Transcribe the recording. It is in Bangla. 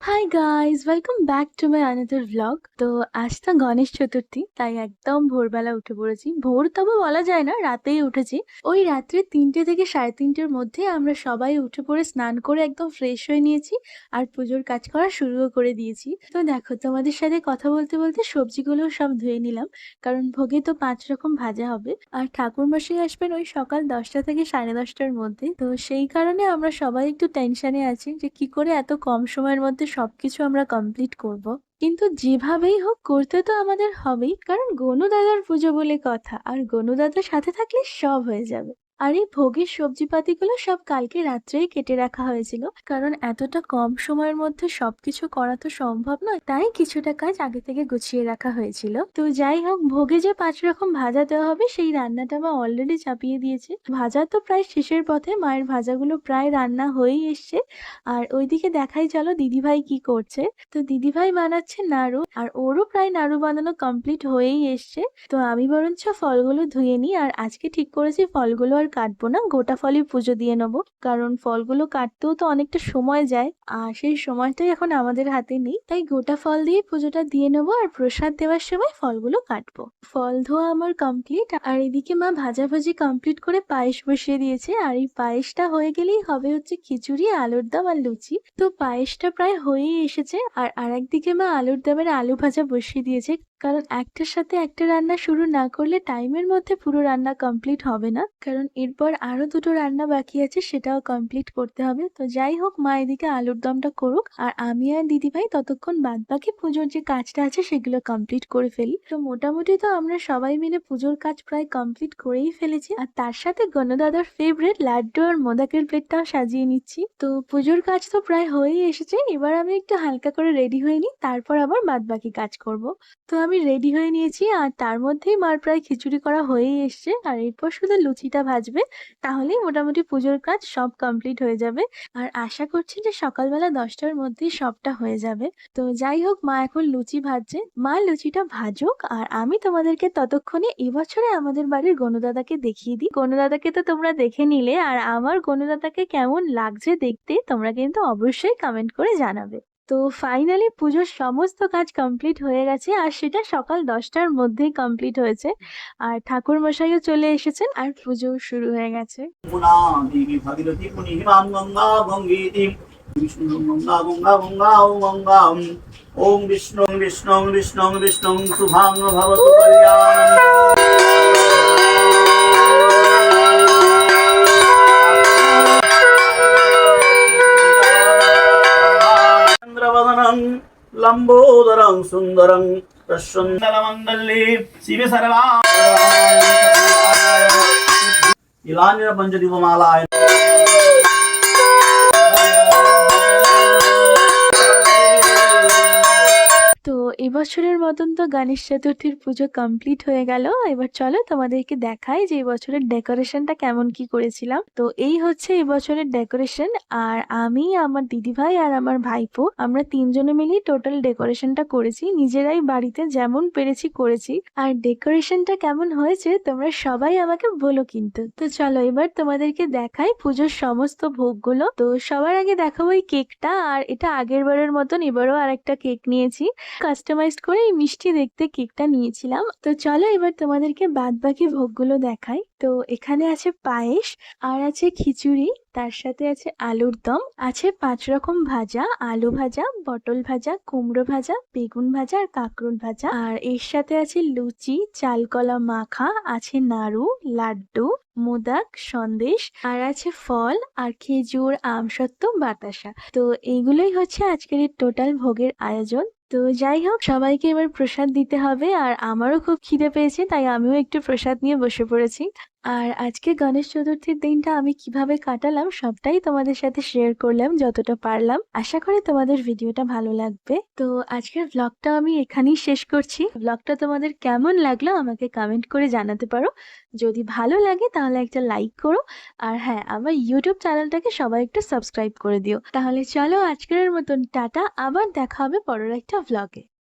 Hi guys, welcome back to my another vlog. তো আজ তো গণেশ চতুর্থী, তাই একদম ভোরবেলা উঠে পড়েছি। ভোর তবে বলা যায় না, রাতেই উঠেছি। ওই রাত্রে ৩টে থেকে ৩:৩০-র মধ্যে আমরা সবাই উঠে পড়ে স্নান করে একদম ফ্রেশ হয়ে নিয়েছি আর পুজোর কাজ করা শুরুও করে দিয়েছি। তো দেখো, তোমাদের সাথে কথা বলতে বলতে সবজিগুলো সব ধুয়ে নিলাম, কারণ ভোগে তো ৫ রকম ভাজা হবে। আর ঠাকুরমশাই আসবেন ওই সকাল ১০টা থেকে ১০:৩০-র মধ্যে। তো সেই কারণে আমরা সবাই একটু টেনশনে আছি যে কি করে এত কম সময়ের মধ্যে সবকিছু আমরা কমপ্লিট করব। কিন্তু যেভাবেই হোক করতে তো আমাদের হবেই, কারণ গনু দাদার পুজো বলে কথা, আর গনু দাদার সাথে থাকলে সব হয়ে যাবে। আর এই ভোগের সবজিপাতিগুলো সব কালকে রাত্রেই কেটে রাখা হয়েছিল, কারণ এতটা কম সময়ের মধ্যে সবকিছু করা তো সম্ভব নয়, তাই কিছুটা কাজ আগে থেকে গুছিয়ে রাখা হয়েছিল। তো যাই হোক, ভোগে যে ৫ রকম ভাজা দেওয়া হবে সেই রান্নাটা মা অলরেডি চাপিয়ে দিয়েছে। ভাজা তো প্রায় শেষের পথে, মায়ের ভাজাগুলো প্রায় রান্না হয়েই এসছে। আর ওইদিকে দেখাই চলো দিদিভাই কি করছে। তো দিদিভাই বানাচ্ছে নাড়ু, আর ওরও প্রায় নাড়ু বানানো কমপ্লিট হয়েই এসছে। তো আমি বরঞ্চ ফলগুলো ধুয়ে নিই, আর আজকে ঠিক করেছি ফলগুলো আর কাটবো না, গোটা ফলই পুজো দিয়ে নেবো, কারণ ফলগুলো কাটতেও তো অনেকটা সময় যায়, আর সেই সময়টাই এখন আমাদের হাতে নেই। তাই গোটা ফল দিয়ে পুজোটা দিয়ে নেবো, আর প্রসাদ দেওয়ার সময় ফলগুলো কাটবো। ফল ধোয়া আমার কমপ্লিট, আর এদিকে মা ভাজাভাজি কমপ্লিট করে পায়েস বসিয়ে দিয়েছে। আর এই পায়েসটা হয়ে গেলেই হবে হচ্ছে খিচুড়ি, আলুর দম আর লুচি। তো পায়েসটা প্রায় হয়েই এসেছে, আর আরেকদিকে মা আলুর দমের আলু ভাজা বসিয়ে দিয়েছে, কারণ একটার সাথে একটা রান্না শুরু না করলে টাইমের মধ্যে পুরো রান্না কমপ্লিট হবে না, কারণ এরপর আরো দুটো রান্না বাকি আছে, সেটাও কমপ্লিট করতে হবে। তো যাই হোক, মা এদিকে আলুর দমটা করুক, আর আমি আর দিদিভাই ততক্ষণ বাদ বাকি পুজোর যে কাজটা আছে সেগুলো কমপ্লিট করে ফেলি। তো মোটামুটি তো আমরা সবাই মিলে পুজোর কাজ প্রায় কমপ্লিট করেই ফেলেছি, আর তার সাথে গণদাদার ফেভারিট লাড্ডু আর মোদকের প্লেটটাও সাজিয়ে নিচ্ছি। তো পুজোর কাজ তো প্রায় হয়েই এসেছে, এবার আমি একটু হালকা করে রেডি হয়ে নিই, তারপর আবার বাদ বাকি কাজ করব। তো আমি রেডি হয়ে নিয়েছি, আর তার মধ্যেই মার প্রায় খিচুড়ি করা হয়েই এসছে, আর এরপর শুধু লুচিটা ভাজবে, তাহলেই মোটামুটি পুজোর কাজ সব কমপ্লিট হয়ে যাবে। আর আশা করছি যে সকালবেলা 10টার মধ্যেই সবটা হয়ে যাবে। তো যাই হোক, মা এখন লুচি ভাজছে, মা লুচিটা ভাজুক, আর আমি তোমাদেরকে ততক্ষণে এবছরে আমাদের বাড়ির গনুদাদাকে দেখিয়ে দিই। গনুদাদাকে তো তোমরা দেখে নিলে, আর আমার গনুদাদাকে কেমন লাগছে দেখতে তোমরা কিন্তু অবশ্যই কমেন্ট করে জানাবে। তো ফাইনালি পুজোর সমস্ত কাজ কমপ্লিট হয়ে গেছে, আর সেটা সকাল 10টার মধ্যেই কমপ্লিট হয়েছে। আর ঠাকুর মশাইও চলে এসেছেন, আর পুজো শুরু হয়ে গেছে। দেবী ভাগীরথী পুনি হিমাম গঙ্গা গঙ্গীতি বিষ্ণু গঙ্গা গঙ্গা গঙ্গা ওম গঙ্গা ওম বিষ্ণু বিষ্ণু বিষ্ণু বিষ্ণু শুভাং ভবতু কল্যাণম চন্দ্রবদনং লম্বোদরং সুন্দরং প্রসন্নমঙ্গলে শিবে সর্বা ইলান্যা পঞ্চদীপমালায়। তো এবছরের মতন তো গণেশ চতুর্থীর পুজো কমপ্লিট হয়ে গেল। এবার চলো তোমাদেরকে দেখাই যে এবছরের ডেকোরেশনটা কেমন কি করেছিলাম। তো এই হচ্ছে এবছরের ডেকোরেশন, আর আমি, আমার দিদিভাই আর আমার ভাইপো, আমরা তিনজনে মিলেই টোটাল ডেকোরেশনটা করেছি, নিজেরাই বাড়িতে যেমন পেরেছি করেছি। আর ডেকোরেশনটা কেমন হয়েছে তোমরা সবাই আমাকে বলো কিন্তু। তো চলো এবার তোমাদেরকে দেখাই পুজোর সমস্ত ভোগগুলো। তো সবার আগে দেখাবো এই কেকটা, আর এটা আগের বারের মতন এবারও আর একটা কেক নিয়েছি, কাস্টমাইজড করে এই মিষ্টি দেখতে কেকটা নিয়েছিলাম। তো চলো এবার তোমাদেরকে বাদ বাকি ভোগগুলো দেখাই। তো এখানে আছে পায়েস, আর আছে খিচুড়ি, তার সাথে আছে আলুর দম, আছে 5 রকম ভাজা, আলু ভাজা, পটল ভাজা, কুমড়ো ভাজা, বেগুন ভাজা আর কাঁকরোল ভাজা, আর এর সাথে আছে লুচি, চালকলা মাখা, আছে নাড়ু, লাড্ডু, মোদক, সন্দেশ, আর আছে ফল, আর খেজুর, আমসত্ত্ব, বাতাসা। তো এইগুলোই হচ্ছে আজকের এই টোটাল ভোগের আয়োজন। তো যাই হোক, সবাইকে এবার প্রসাদ দিতে হবে, আর আমারও খুব খিদে পেয়েছে, তাই আমিও একটু প্রসাদ নিয়ে বসে পড়েছি। আর আজকে গণেশ চতুর্থীর দিনটা আমি কিভাবে কাটালাম সবটাই তোমাদের সাথে শেয়ার করলাম যতটা পারলাম। আশা করি তোমাদের ভিডিওটা ভালো লাগবে। তো আজকের ব্লগটা আমি এখানেই শেষ করছি। ব্লগটা তোমাদের কেমন লাগলো আমাকে কমেন্ট করে জানাতে পারো। যদি ভালো লাগে তাহলে একটা লাইক করো, আর হ্যাঁ, আমার ইউটিউব চ্যানেলটাকে সবাই একটু সাবস্ক্রাইব করে দিও। তাহলে চলো আজকের মতন টাটা, আবার দেখা হবে পরের একটা ব্লগে।